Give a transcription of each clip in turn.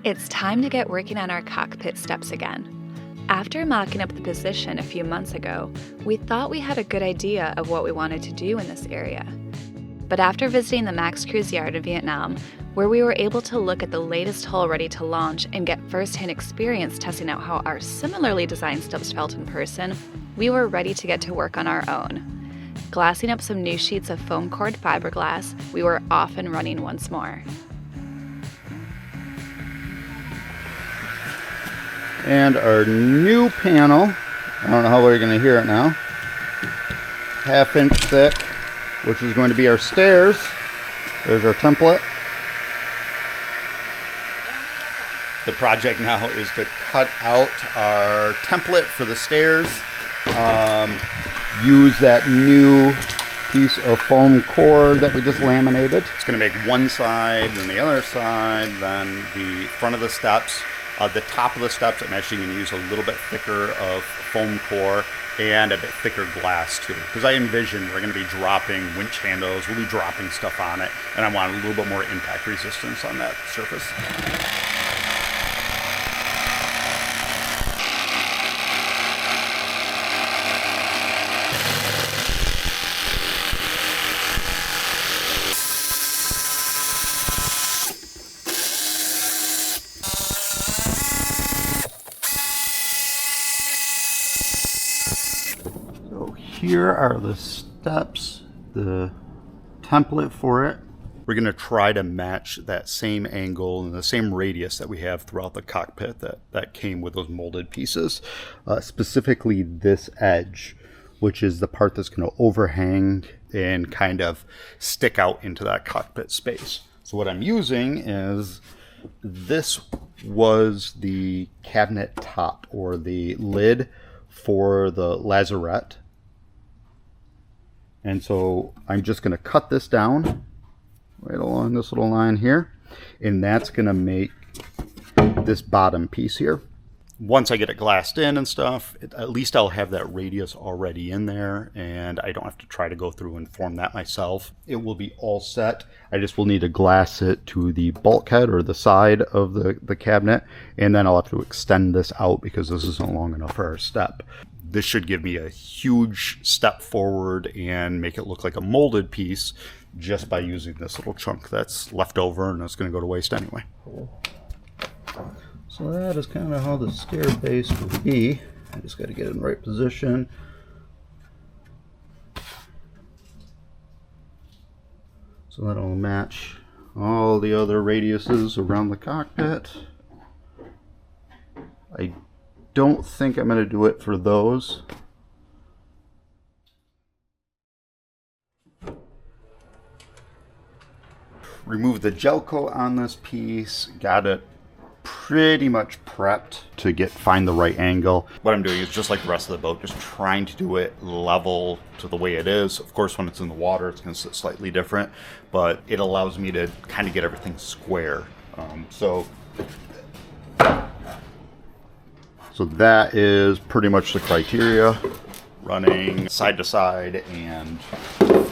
It's time to get working on our cockpit steps again. After mocking up the position a few months ago, we thought we had a good idea of what we wanted to do in this area. But after visiting the Max Cruise yard in Vietnam, where we were able to look at the latest hull ready to launch and get first-hand experience testing out how our similarly designed steps felt in person, we were ready to get to work on our own. Glassing up some new sheets of foam core fiberglass, we were off and running once more. And our new panel, I don't know how we're going to hear it now, 1/2 inch thick, which is going to be our stairs. There's our template. The project now is to cut out our template for the stairs, use that new piece of foam core that we just laminated. It's going to make one side, then the other side, then the front of the steps. The top of the steps, I'm actually going to use a little bit thicker of foam core and a bit thicker glass too, because I envision we're going to be dropping winch handles, we'll be dropping stuff on it, and I want a little bit more impact resistance on that surface. Here are the steps, the template for it. We're going to try to match that same angle and the same radius that we have throughout the cockpit that came with those molded pieces. Specifically this edge, which is the part that's going to overhang and kind of stick out into that cockpit space. So what I'm using is, this was the cabinet top or the lid for the lazarette. And so I'm just going to cut this down right along this little line here, and that's going to make this bottom piece here. Once I get it glassed in and stuff, at least I'll have that radius already in there, and I don't have to try to go through and form that myself. It will be all set. I just will need to glass it to the bulkhead or the side of the cabinet, and then I'll have to extend this out because this isn't long enough for our step. This should give me a huge step forward and make it look like a molded piece just by using this little chunk that's left over, and it's going to go to waste anyway. So that is kind of how the stair base will be. I just got to get it in the right position. So that'll match all the other radiuses around the cockpit. I don't think I'm going to do it for those. Remove the gel coat on this piece, got it pretty much prepped to find the right angle. What I'm doing is just like the rest of the boat, just trying to do it level to the way it is. Of course, when it's in the water, it's going to sit slightly different, but it allows me to kind of get everything square. So that is pretty much the criteria. Running side to side and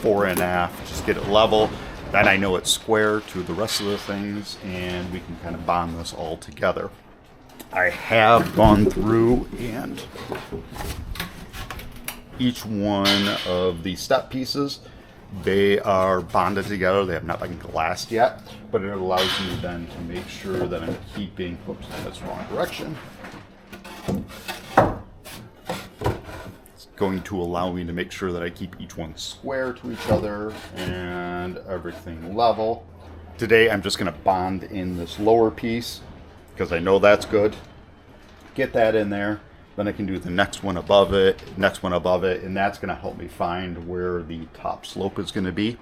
fore and aft, just get it level. Then I know it's square to the rest of the things, and we can kind of bond this all together. I have gone through, and each one of the step pieces, they are bonded together. They have not been glassed yet, but it allows me then to make sure that I'm keeping, oops, that's the wrong direction. It's going to allow me to make sure that I keep each one square to each other and everything level. Today I'm just going to bond in this lower piece because I know that's good. Get that in there. Then I can do the next one above it, and that's going to help me find where the top slope is going to be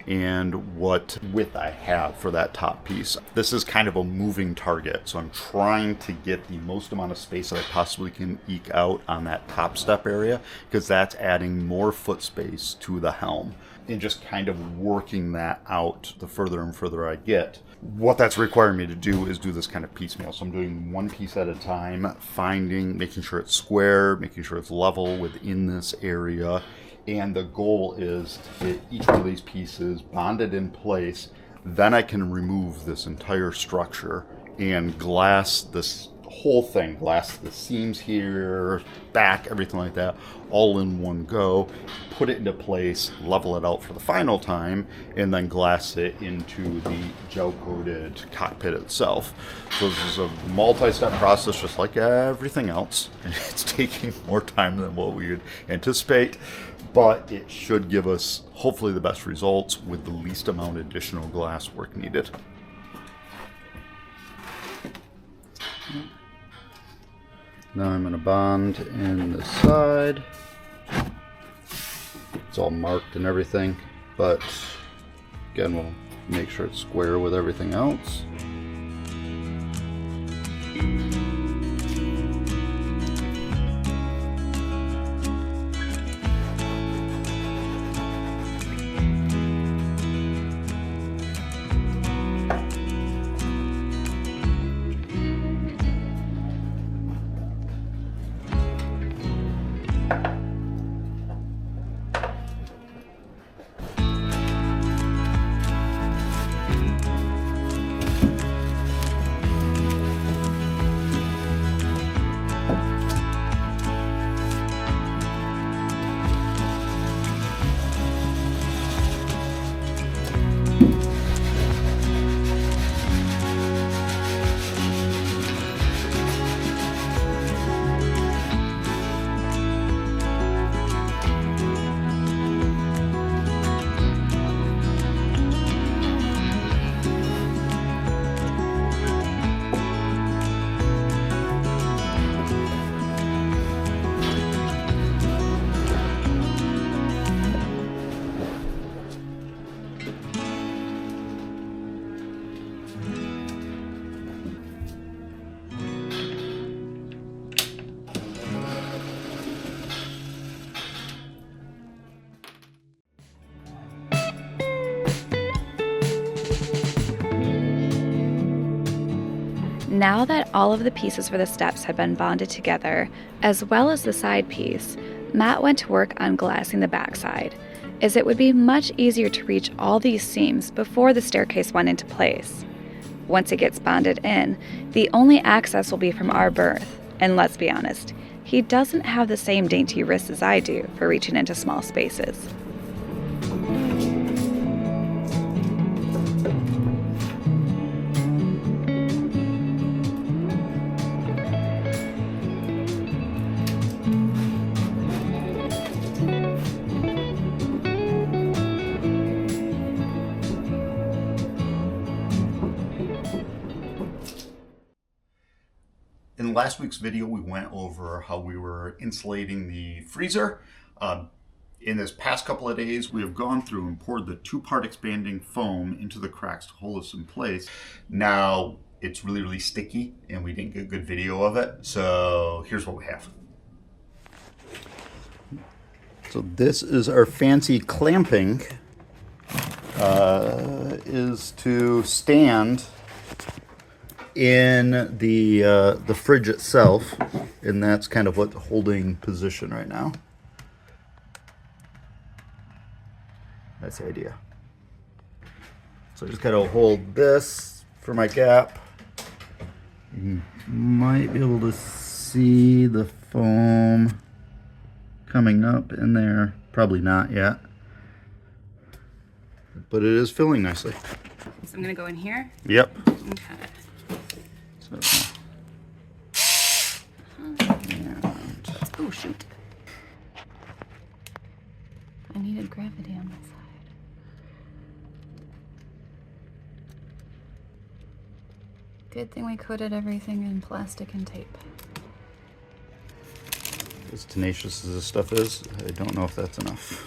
and what width I have for that top piece. This is kind of a moving target, so I'm trying to get the most amount of space that I possibly can eke out on that top step area, because that's adding more foot space to the helm, and just kind of working that out the further and further I get. What that's requiring me to do is do this kind of piecemeal. So I'm doing one piece at a time, making sure it's square, making sure it's level within this area. And the goal is to get each one of these pieces bonded in place. Then I can remove this entire structure and glass this whole thing, glass the seams here, back, everything like that, all in one go, put it into place, level it out for the final time, and then glass it into the gel-coated cockpit itself. So this is a multi-step process, just like everything else, and it's taking more time than what we would anticipate, but it should give us hopefully the best results with the least amount of additional glass work needed. Now I'm going to bond in the side. It's all marked and everything, but again, we'll make sure it's square with everything else. Now that all of the pieces for the steps had been bonded together, as well as the side piece, Matt went to work on glassing the backside, as it would be much easier to reach all these seams before the staircase went into place. Once it gets bonded in, the only access will be from our berth, and let's be honest, he doesn't have the same dainty wrists as I do for reaching into small spaces. In last week's video, we went over how we were insulating the freezer. In this past couple of days, we have gone through and poured the two-part expanding foam into the cracks to hold us in place. Now, it's really, really sticky, and we didn't get a good video of it, so here's what we have. So this is our fancy clamping, is to stand in the fridge itself, and that's kind of what the holding position right now. That's the idea. So I just gotta hold this for my gap. You might be able to see the foam coming up in there. Probably not yet, but it is filling nicely. So I'm gonna go in here? Yep. Okay. Oh shoot. I needed gravity on that side. Good thing we coated everything in plastic and tape. As tenacious as this stuff is, I don't know if that's enough.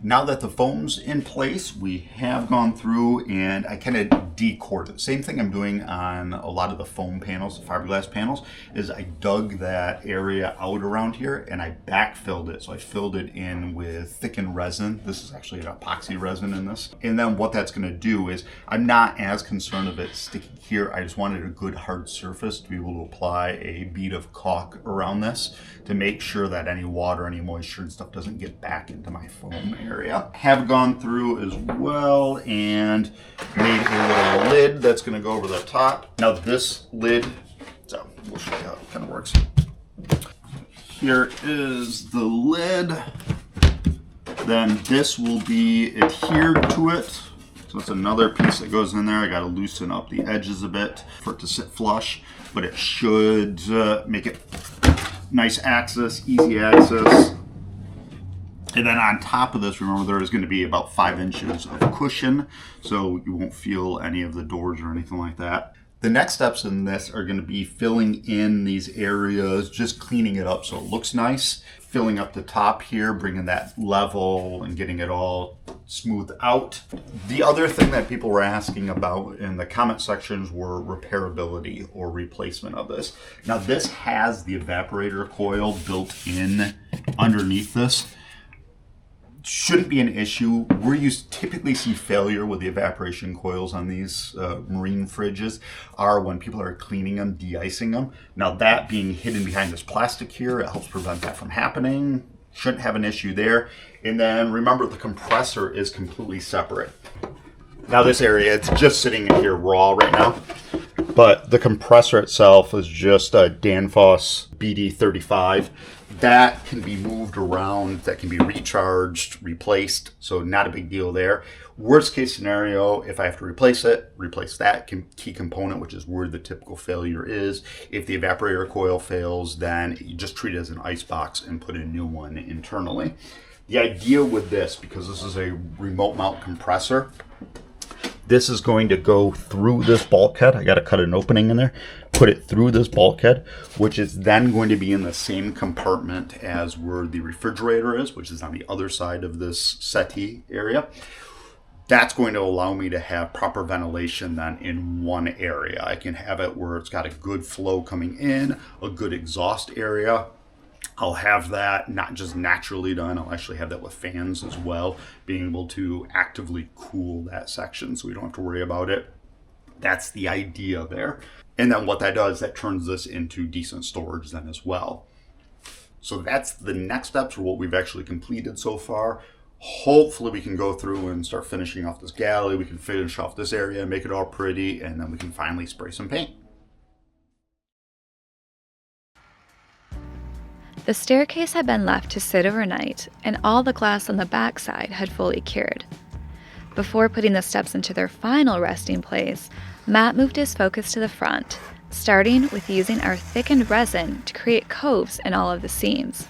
Now that the foam's in place, we have gone through and I kind of decored it. Same thing I'm doing on a lot of the foam panels, the fiberglass panels, is I dug that area out around here and I backfilled it. So I filled it in with thickened resin. This is actually an epoxy resin in this. And then what that's going to do is, I'm not as concerned of it sticking here. I just wanted a good hard surface to be able to apply a bead of caulk around this to make sure that any water, any moisture and stuff doesn't get back into my foam area. area. Have gone through as well and made a little lid that's going to go over the top. Now this lid, so we'll show you how it kind of works. Here is the lid. Then this will be adhered to it. So it's another piece that goes in there. I got to loosen up the edges a bit for it to sit flush, but it should make it nice access, easy access. And then on top of this, remember there is going to be about 5 inches of cushion, so you won't feel any of the doors or anything like that. The next steps in this are going to be filling in these areas, just cleaning it up so it looks nice. Filling up the top here, bringing that level and getting it all smoothed out. The other thing that people were asking about in the comment sections were repairability or replacement of this. Now this has the evaporator coil built in underneath this. Shouldn't be an issue. Where you typically see failure with the evaporation coils on these marine fridges are when people are cleaning them, de-icing them. Now that being hidden behind this plastic here, it helps prevent that from happening. Shouldn't have an issue there. And then remember the compressor is completely separate. Now this area, it's just sitting in here raw right now. But the compressor itself is just a Danfoss BD35. That can be moved around, that can be recharged, replaced, so not a big deal there. Worst case scenario, if I have to replace it, replace that key component, which is where the typical failure is. If the evaporator coil fails, then you just treat it as an ice box and put a new one internally. The idea with this, because this is a remote mount compressor, this is going to go through this bulkhead. I got to cut an opening in there, put it through this bulkhead, which is then going to be in the same compartment as where the refrigerator is, which is on the other side of this settee area. That's going to allow me to have proper ventilation then in one area. I can have it where it's got a good flow coming in, a good exhaust area. I'll have that not just naturally done, I'll actually have that with fans as well, being able to actively cool that section so we don't have to worry about it. That's the idea there. And then what that does, that turns this into decent storage then as well. So that's the next steps for what we've actually completed so far. Hopefully we can go through and start finishing off this galley, we can finish off this area, make it all pretty, and then we can finally spray some paint. The staircase had been left to sit overnight, and all the glass on the backside had fully cured. Before putting the steps into their final resting place, Matt moved his focus to the front, starting with using our thickened resin to create coves in all of the seams.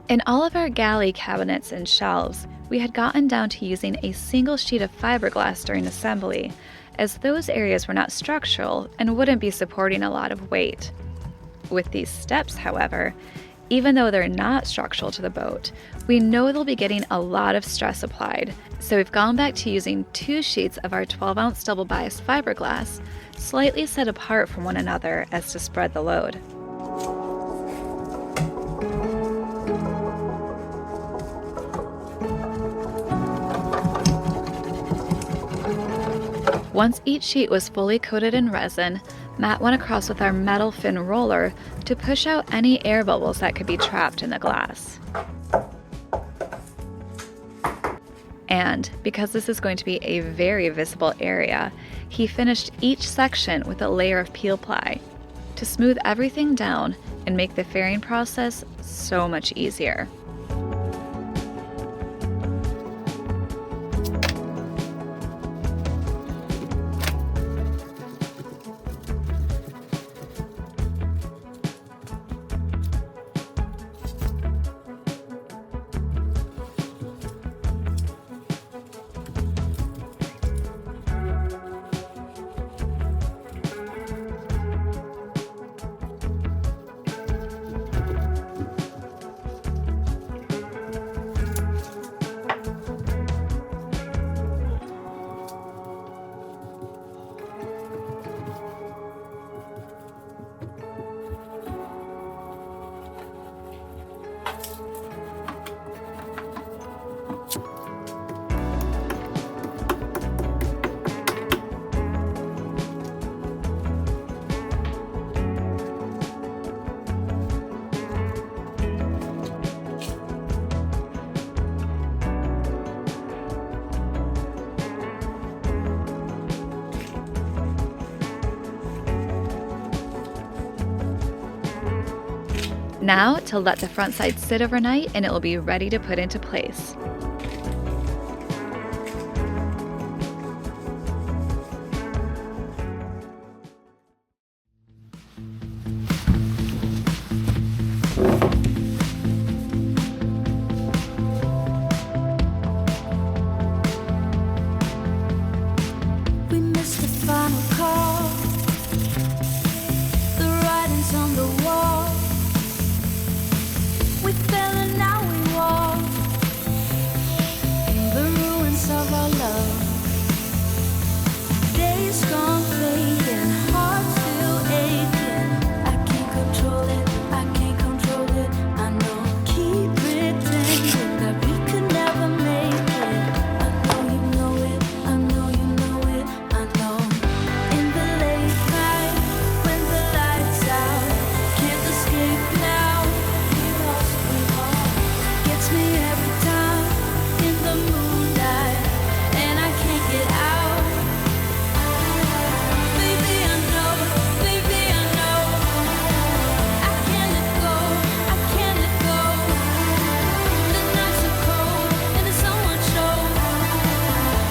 In all of our galley cabinets and shelves, we had gotten down to using a single sheet of fiberglass during assembly, as those areas were not structural and wouldn't be supporting a lot of weight. With these steps, however, even though they're not structural to the boat, we know they'll be getting a lot of stress applied, so we've gone back to using 2 sheets of our 12-ounce double-biased fiberglass, slightly set apart from one another as to spread the load. Once each sheet was fully coated in resin, Matt went across with our metal fin roller to push out any air bubbles that could be trapped in the glass. And because this is going to be a very visible area, he finished each section with a layer of peel ply to smooth everything down and make the fairing process so much easier. Now to let the front side sit overnight and it will be ready to put into place. We missed the final call. The writing's on the wall. We fell and now we walk in the ruins of our love. Days gone fading, hearts still aching. I can't control it, I can't control it. I know, keep pretending that we could never make it. I know you know it, I know you know it, I know. In the late night, when the lights out, can't escape now. Gets me every time in the moonlight, and I can't get out. Baby, I know, I can't let go, I can't let go. The nights are cold and the sun won't show.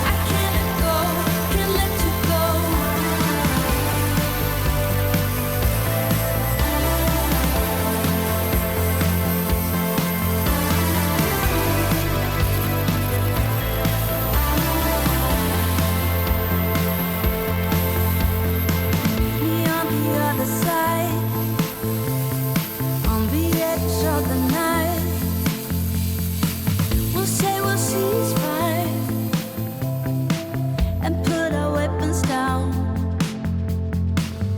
I can't let go, can't let you go. Me on the other side, on the edge of the night. We'll say we'll cease fire and put our weapons down.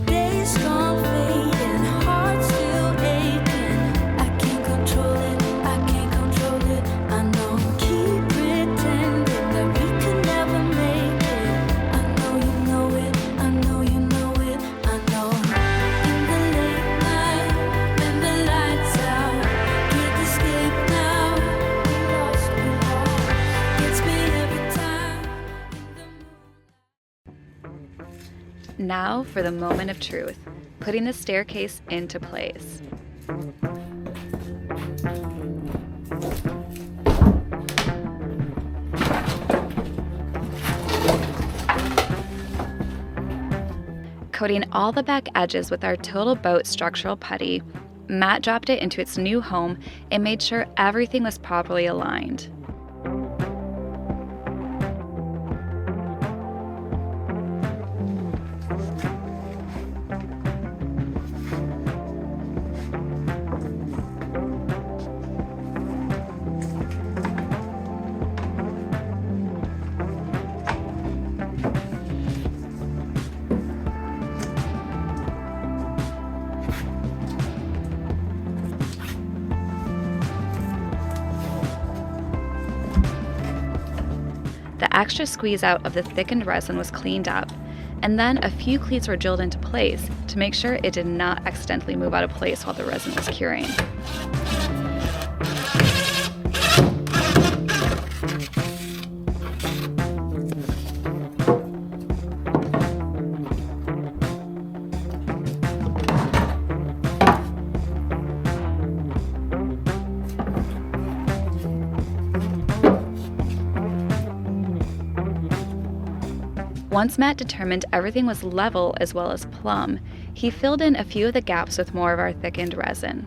Days gone fading, hearts still aching. I can't control it, I can't control it. I know, keep pretending that we could never make it. I know you know it, I know you know it, I know. In the late night, when the lights out, can't escape now. We lost, gets me every time in the moonlight. Now for the moment of truth, putting the staircase into place. Coating all the back edges with our Total Boat structural putty, Matt dropped it into its new home and made sure everything was properly aligned. The extra squeeze out of the thickened resin was cleaned up, and then a few cleats were drilled into place to make sure it did not accidentally move out of place while the resin was curing. Once Matt determined everything was level as well as plumb, he filled in a few of the gaps with more of our thickened resin.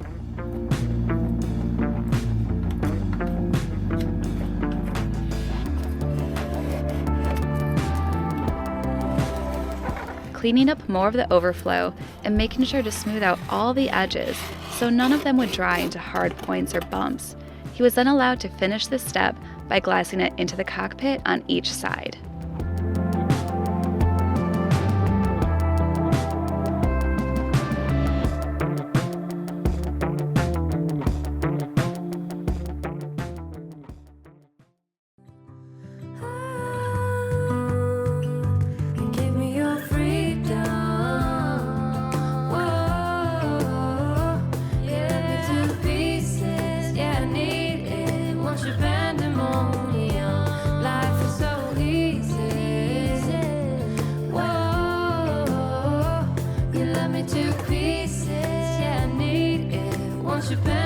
Cleaning up more of the overflow and making sure to smooth out all the edges so none of them would dry into hard points or bumps. He was then allowed to finish this step by glassing it into the cockpit on each side. Give me your freedom. Whoa, yeah, to pieces. Yeah, I need it. Want your pandemonium. Life is so easy. wash your past.